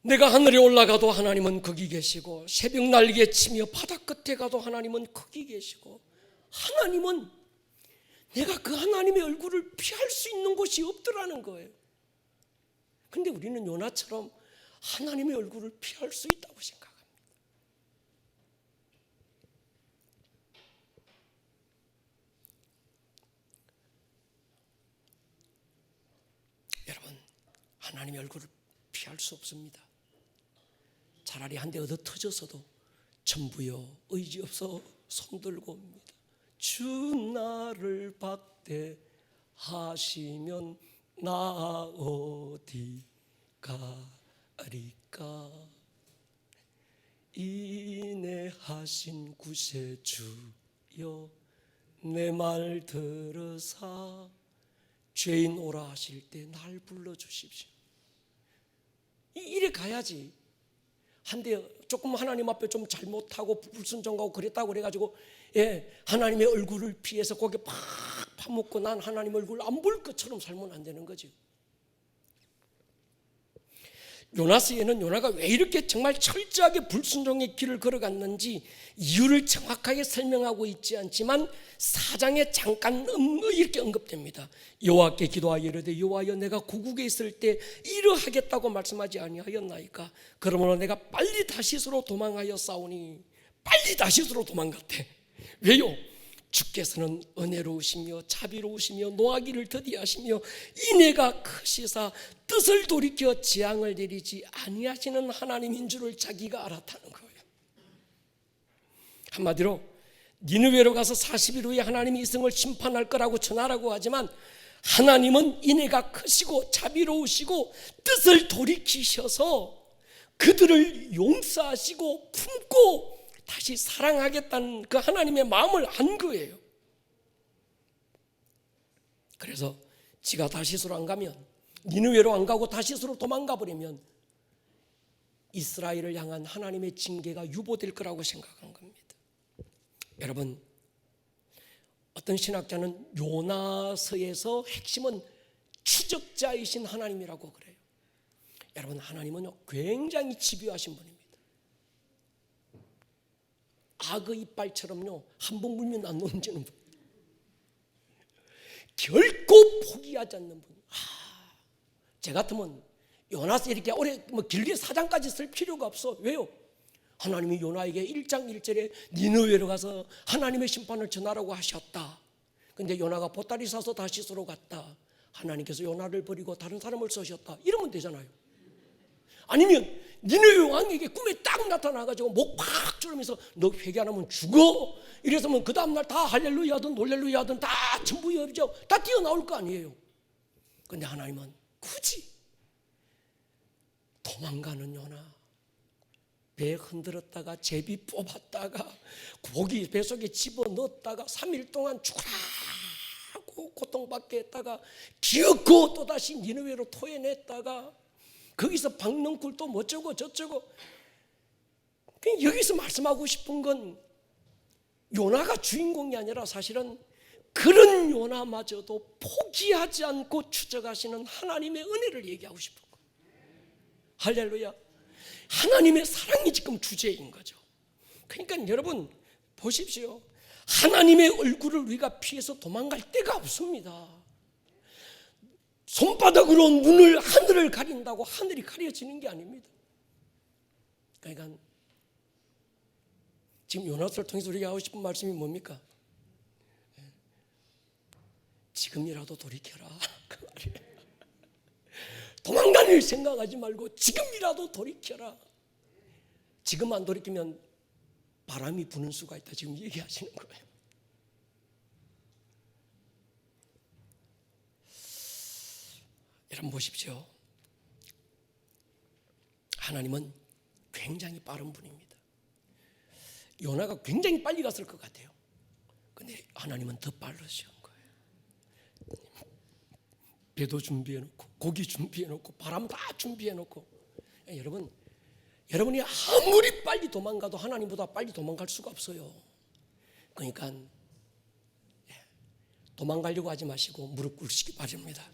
내가 하늘에 올라가도 하나님은 거기 계시고, 새벽 날개 치며 바다 끝에 가도 하나님은 거기 계시고, 하나님은, 내가 그 하나님의 얼굴을 피할 수 있는 곳이 없더라는 거예요. 그런데 우리는 요나처럼 하나님의 얼굴을 피할 수 있다고 생각합니다. 여러분, 하나님의 얼굴을 피할 수 없습니다. 차라리 한 대 얻어 터져서도 전부여 의지 없어 손들고 옵니다. 주 나를 박대하시면 나 어디 가리까? 인내하신 구세주여 내 말 들으사 죄인 오라 하실 때 날 불러주십시오. 이래 가야지. 한데 조금 하나님 앞에 좀 잘못하고 불순종하고 그랬다고 그래가지고, 하나님의 얼굴을 피해서 거기에 팍 파묻고 난 하나님 얼굴 안 볼 것처럼 살면 안 되는 거지. 요나스에는 요나가 왜 이렇게 정말 철저하게 불순종의 길을 걸어갔는지 이유를 정확하게 설명하고 있지 않지만 4장에 잠깐 이렇게 언급됩니다. 여호와께 기도하여 이르되 여호와여 내가 고국에 있을 때 이러하겠다고 말씀하지 아니하였나이까? 그러므로 내가 빨리 다시스로 도망하여 싸우니, 빨리 다시스로 도망갔대. 왜요? 주께서는 은혜로우시며 자비로우시며 노하기를 더디하시며 인애가 크시사 뜻을 돌이켜 재앙을 내리지 아니하시는 하나님인 줄을 자기가 알았다는 거예요. 한마디로 니느웨로 가서 40일 후에 하나님이 이성을 심판할 거라고 전하라고 하지만 하나님은 인애가 크시고 자비로우시고 뜻을 돌이키셔서 그들을 용서하시고 품고 다시 사랑하겠다는 그 하나님의 마음을 안 거예요. 그래서 지가 다시스로 안 가면, 니느웨로 안 가고 다시스로 도망가 버리면 이스라엘을 향한 하나님의 징계가 유보될 거라고 생각한 겁니다. 여러분, 어떤 신학자는 요나서에서 핵심은 추적자이신 하나님이라고 그래요. 여러분, 하나님은 굉장히 집요하신 분입니다. 악의 이빨처럼요, 한 번 물면 안 넘치는 분, 결코 포기하지 않는 분. 제 같으면 요나서 이렇게 오래 길게 사장까지 쓸 필요가 없어. 왜요? 하나님이 요나에게 1장 1절에 니느웨로 가서 하나님의 심판을 전하라고 하셨다. 근데 요나가 보따리 싸서 다시스로 갔다. 하나님께서 요나를 버리고 다른 사람을 쓰셨다. 이러면 되잖아요. 아니면 니느웨 왕에게 꿈에 딱 나타나가지고 목 팍 조르면서 너 회개 안 하면 죽어. 이래서면 그 다음날 다 할렐루야든 놀렐루야든 다 전부 열죠. 다 뛰어나올 거 아니에요. 근데 하나님은 굳이 도망가는 요나, 배 흔들었다가 제비 뽑았다가 고기 뱃속에 집어넣었다가 3일 동안 죽으라고 고통받게 했다가 기어코 또다시 니느웨로 토해냈다가 거기서 박넝쿨 또 뭐쩌고 저쩌고. 여기서 말씀하고 싶은 건 요나가 주인공이 아니라 사실은 그런 요나마저도 포기하지 않고 추적하시는 하나님의 은혜를 얘기하고 싶은 거예요. 할렐루야. 하나님의 사랑이 지금 주제인 거죠. 그러니까 여러분 보십시오. 하나님의 얼굴을 우리가 피해서 도망갈 데가 없습니다. 손바닥으로 눈을 하늘을 가린다고 하늘이 가려지는 게 아닙니다. 그러니까 지금 요나서를 통해서 우리가 하고 싶은 말씀이 뭡니까? 지금이라도 돌이켜라 그 말이에요. 도망다닐 생각하지 말고 지금이라도 돌이켜라. 지금 안 돌이키면 바람이 부는 수가 있다 지금 얘기하시는 거예요. 여러분 보십시오. 하나님은 굉장히 빠른 분입니다. 요나가 굉장히 빨리 갔을 것 같아요. 근데 하나님은 더 빠르신 거예요. 배도 준비해놓고 고기 준비해놓고 바람 다 도망가도 여러분이 아무리 빨리 도망가도 하나님보다 빨리 도망갈 수가 없어요. 그러니까 도망가려고 하지 마시고 무릎 꿇으시기 바랍니다.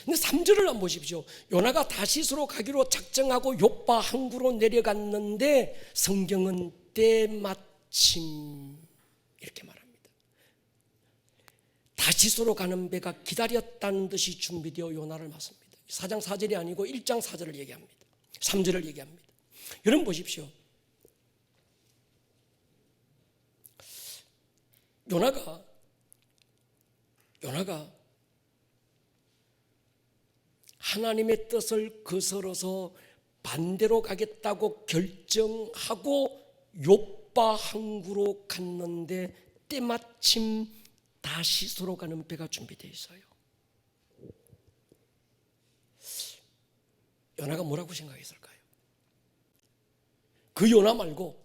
근데 3절을 한번 보십시오. 요나가 다시스로 가기로 작정하고 욥바 항구로 내려갔는데 성경은 때마침 이렇게 말합니다. 다시스로 가는 배가 기다렸다는 듯이 준비되어 요나를 맞습니다. 4장 4절이 아니고 1장 4절을 얘기합니다. 3절을 얘기합니다. 여러분 보십시오. 요나가 하나님의 뜻을 거스러서 반대로 가겠다고 결정하고 욥바 항구로 갔는데 때마침 다시스로 가는 배가 준비되어 있어요. 요나가 뭐라고 생각했을까요? 그 요나 말고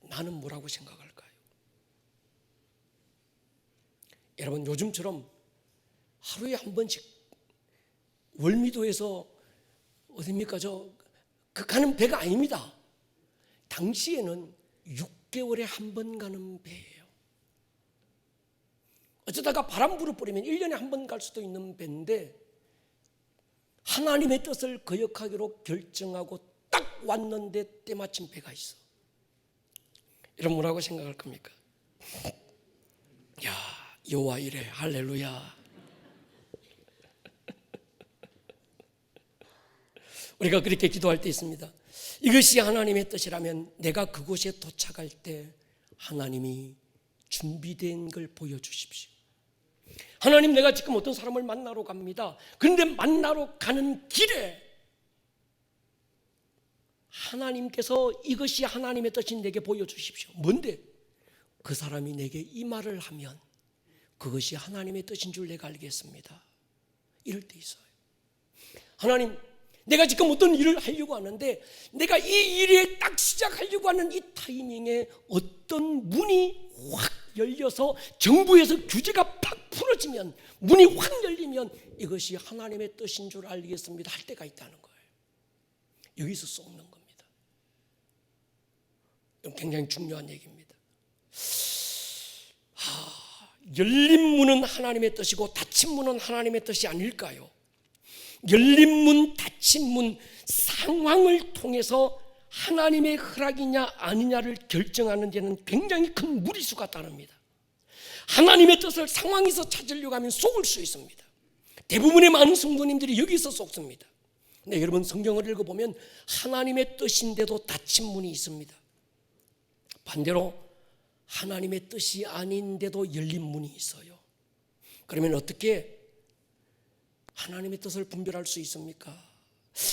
나는 뭐라고 생각할까요? 여러분 요즘처럼 하루에 한 번씩 월미도에서 어딥니까 그 가는 배가 아닙니다. 당시에는 6개월에 한 번 가는 배예요. 어쩌다가 바람 불어버리면 1년에 한 번 갈 수도 있는 배인데 하나님의 뜻을 거역하기로 결정하고 딱 왔는데 때마침 배가 있어. 여러분 뭐라고 생각할 겁니까? 야, 여호와 이래 할렐루야. 우리가 그렇게 기도할 때 있습니다. 이것이 하나님의 뜻이라면 내가 그곳에 도착할 때 하나님이 준비된 걸 보여주십시오. 하나님, 내가 지금 어떤 사람을 만나러 갑니다. 그런데 만나러 가는 길에 하나님께서 이것이 하나님의 뜻인 내게 보여주십시오. 뭔데? 그 사람이 내게 이 말을 하면 그것이 하나님의 뜻인 줄 내가 알겠습니다. 이럴 때 있어요. 하나님, 내가 지금 어떤 일을 하려고 하는데 내가 이 일에 딱 시작하려고 하는 이 타이밍에 어떤 문이 확 열려서 정부에서 규제가 팍 풀어지면, 문이 확 열리면 이것이 하나님의 뜻인 줄 알겠습니다 할 때가 있다는 거예요. 여기서 쏟는 겁니다. 이건 굉장히 중요한 얘기입니다. 열린 문은 하나님의 뜻이고 닫힌 문은 하나님의 뜻이 아닐까요? 열린 문, 닫힌 문, 상황을 통해서 하나님의 허락이냐 아니냐를 결정하는 데는 굉장히 큰 무리수가 따릅니다. 하나님의 뜻을 상황에서 찾으려고 하면 속을 수 있습니다. 대부분의 많은 성도님들이 여기서 속습니다. 근데 여러분, 성경을 읽어보면 하나님의 뜻인데도 닫힌 문이 있습니다. 반대로 하나님의 뜻이 아닌데도 열린 문이 있어요. 그러면 어떻게 하나님의 뜻을 분별할 수 있습니까?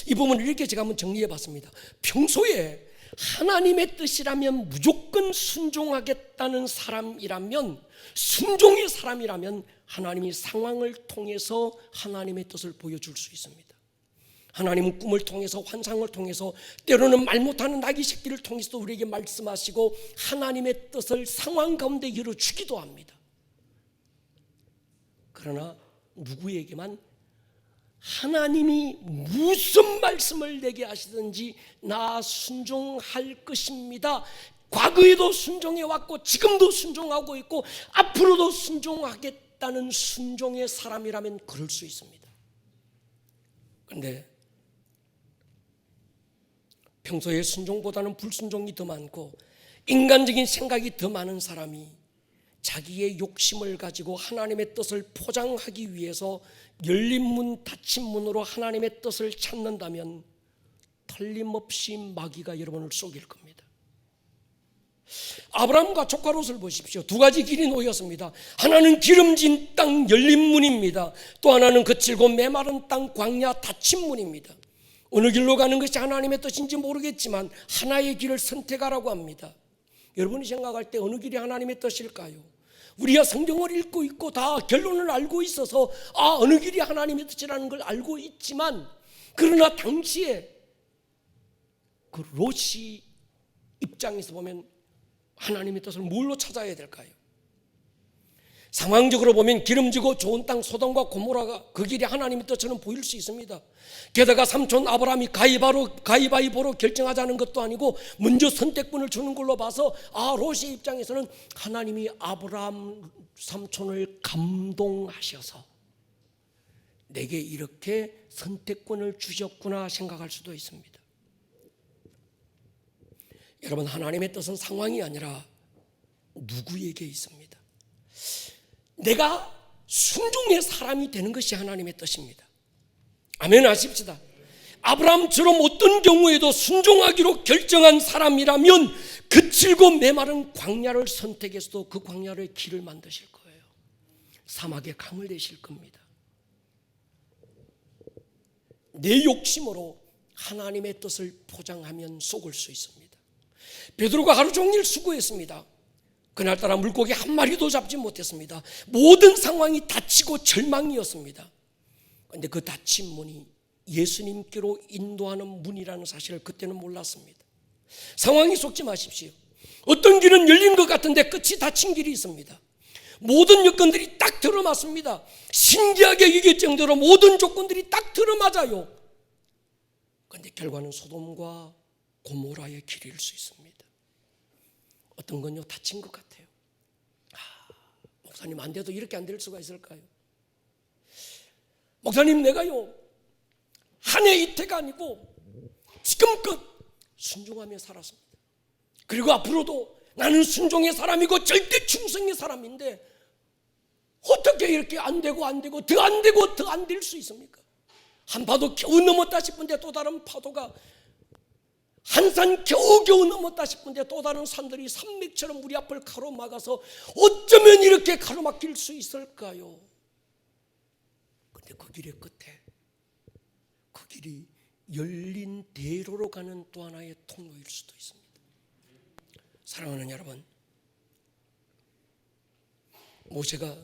이 부분을 이렇게 제가 한번 정리해 봤습니다. 평소에 하나님의 뜻이라면 무조건 순종하겠다는 사람이라면, 순종의 사람이라면 하나님이 상황을 통해서 하나님의 뜻을 보여줄 수 있습니다. 하나님은 꿈을 통해서, 환상을 통해서, 때로는 말 못하는 나귀 새끼를 통해서도 우리에게 말씀하시고 하나님의 뜻을 상황 가운데 열어주기도 합니다. 그러나 누구에게만 하나님이 무슨 말씀을 내게 하시든지 나 순종할 것입니다, 과거에도 순종해왔고 지금도 순종하고 있고 앞으로도 순종하겠다는 순종의 사람이라면 그럴 수 있습니다. 그런데 평소에 순종보다는 불순종이 더 많고 인간적인 생각이 더 많은 사람이 자기의 욕심을 가지고 하나님의 뜻을 포장하기 위해서 열린 문, 닫힌 문으로 하나님의 뜻을 찾는다면 틀림없이 마귀가 여러분을 속일 겁니다. 아브라함과 조카 롯을 보십시오. 두 가지 길이 놓였습니다. 하나는 기름진 땅, 열린 문입니다. 또 하나는 거칠고 메마른 땅, 광야, 닫힌 문입니다. 어느 길로 가는 것이 하나님의 뜻인지 모르겠지만 하나의 길을 선택하라고 합니다. 여러분이 생각할 때 어느 길이 하나님의 뜻일까요? 우리가 성경을 읽고 있고 다 결론을 알고 있어서 어느 길이 하나님의 뜻이라는 걸 알고 있지만, 그러나 당시에 그 롯이 입장에서 보면 하나님의 뜻을 뭘로 찾아야 될까요? 상황적으로 보면 기름지고 좋은 땅 소돔과 고모라가 그 길이 하나님의 뜻처럼 보일 수 있습니다. 게다가 삼촌 아브라함이 가위바위보로 결정하자는 것도 아니고 먼저 선택권을 주는 걸로 봐서 롯의 입장에서는 하나님이 아브라함 삼촌을 감동하셔서 내게 이렇게 선택권을 주셨구나 생각할 수도 있습니다. 여러분, 하나님의 뜻은 상황이 아니라 누구에게 있습니다. 내가 순종의 사람이 되는 것이 하나님의 뜻입니다. 아멘 하십시다. 아브라함처럼 어떤 경우에도 순종하기로 결정한 사람이라면 거칠고 메마른 광야를 선택해서도 그 광야를 길을 만드실 거예요. 사막에 강을 내실 겁니다. 내 욕심으로 하나님의 뜻을 포장하면 속을 수 있습니다. 베드로가 하루 종일 수고했습니다. 그날따라 물고기 한 마리도 잡지 못했습니다. 모든 상황이 닫히고 절망이었습니다. 그런데 그 닫힌 문이 예수님께로 인도하는 문이라는 사실을 그때는 몰랐습니다. 상황이 속지 마십시오. 어떤 길은 열린 것 같은데 끝이 닫힌 길이 있습니다. 모든 여건들이 딱 들어맞습니다. 신기하게 여길 정도로 모든 조건들이 딱 들어맞아요. 그런데 결과는 소돔과 고모라의 길일 수 있습니다. 어떤 건요, 다친 것 같아요. 목사님, 안 돼도 이렇게 안 될 수가 있을까요? 목사님, 내가요 한 해 이태가 아니고 지금껏 순종하며 살았습니다. 그리고 앞으로도 나는 순종의 사람이고 절대 충성의 사람인데 어떻게 이렇게 안 되고 더 안 되고 더 안 될 수 있습니까? 한 파도 겨우 넘었다 싶은데 또 다른 파도가 한 산 겨우겨우 넘었다 싶은데 또 다른 산들이 산맥처럼 우리 앞을 가로막아서 어쩌면 이렇게 가로막힐 수 있을까요? 근데 그 길의 끝에 그 길이 열린 대로로 가는 또 하나의 통로일 수도 있습니다. 사랑하는 여러분, 모세가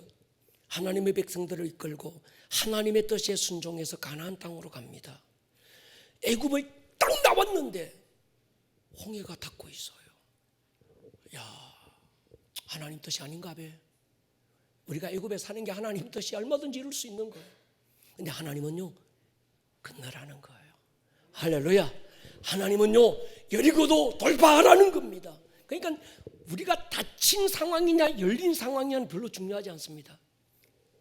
하나님의 백성들을 이끌고 하나님의 뜻에 순종해서 가나안 땅으로 갑니다. 애굽에 딱 나왔는데 홍해가 닫고 있어요. 야, 하나님 뜻이 아닌가 봐. 우리가 애굽에 사는 게 하나님 뜻이 얼마든지 이룰 수 있는 거예요. 근데 하나님은요, 건너라는 거예요. 할렐루야. 하나님은요, 여리고도 돌파하라는 겁니다. 그러니까 우리가 닫힌 상황이냐 열린 상황이냐는 별로 중요하지 않습니다.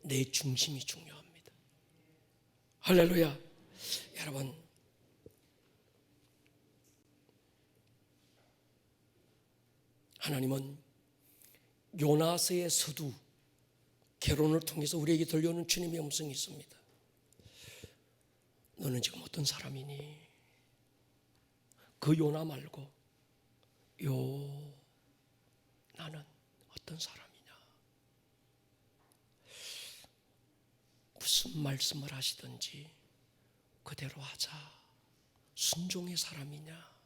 내 중심이 중요합니다. 할렐루야. 여러분, 하나님은 요나서의 서두 개론을 통해서 우리에게 들려오는 주님의 음성이 있습니다. 너는 지금 어떤 사람이니? 그 요나 말고 나는 어떤 사람이냐? 무슨 말씀을 하시든지 그대로 하자. 순종의 사람이냐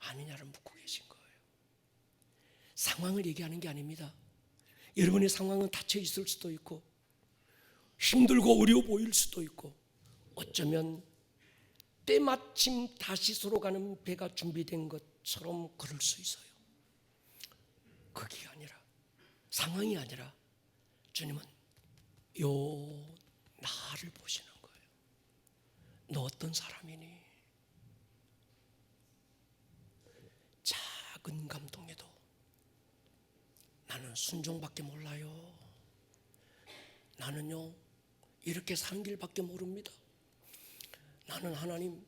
아니냐를 묻고 계신 거예요. 상황을 얘기하는 게 아닙니다. 여러분의 상황은 닫혀 있을 수도 있고 힘들고 어려워 보일 수도 있고 어쩌면 때마침 다시스로 가는 배가 준비된 것처럼 그럴 수 있어요. 그게 아니라, 상황이 아니라 주님은 나를 보시는 거예요. 너 어떤 사람이니? 작은 감동에도 나는 순종밖에 몰라요. 나는요 이렇게 사는 길밖에 모릅니다. 나는 하나님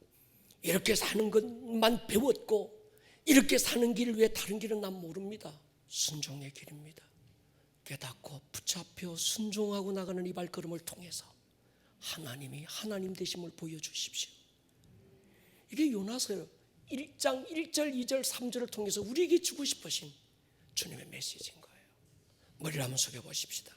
이렇게 사는 것만 배웠고 이렇게 사는 길 외에 다른 길은 난 모릅니다. 순종의 길입니다. 깨닫고 붙잡혀 순종하고 나가는 이 발걸음을 통해서 하나님이 하나님 되심을 보여주십시오. 이게 요나서 1장 1절 2절 3절을 통해서 우리에게 주고 싶으신 주님의 메시지인 거예요. 머리를 한번 숙여 보십시다.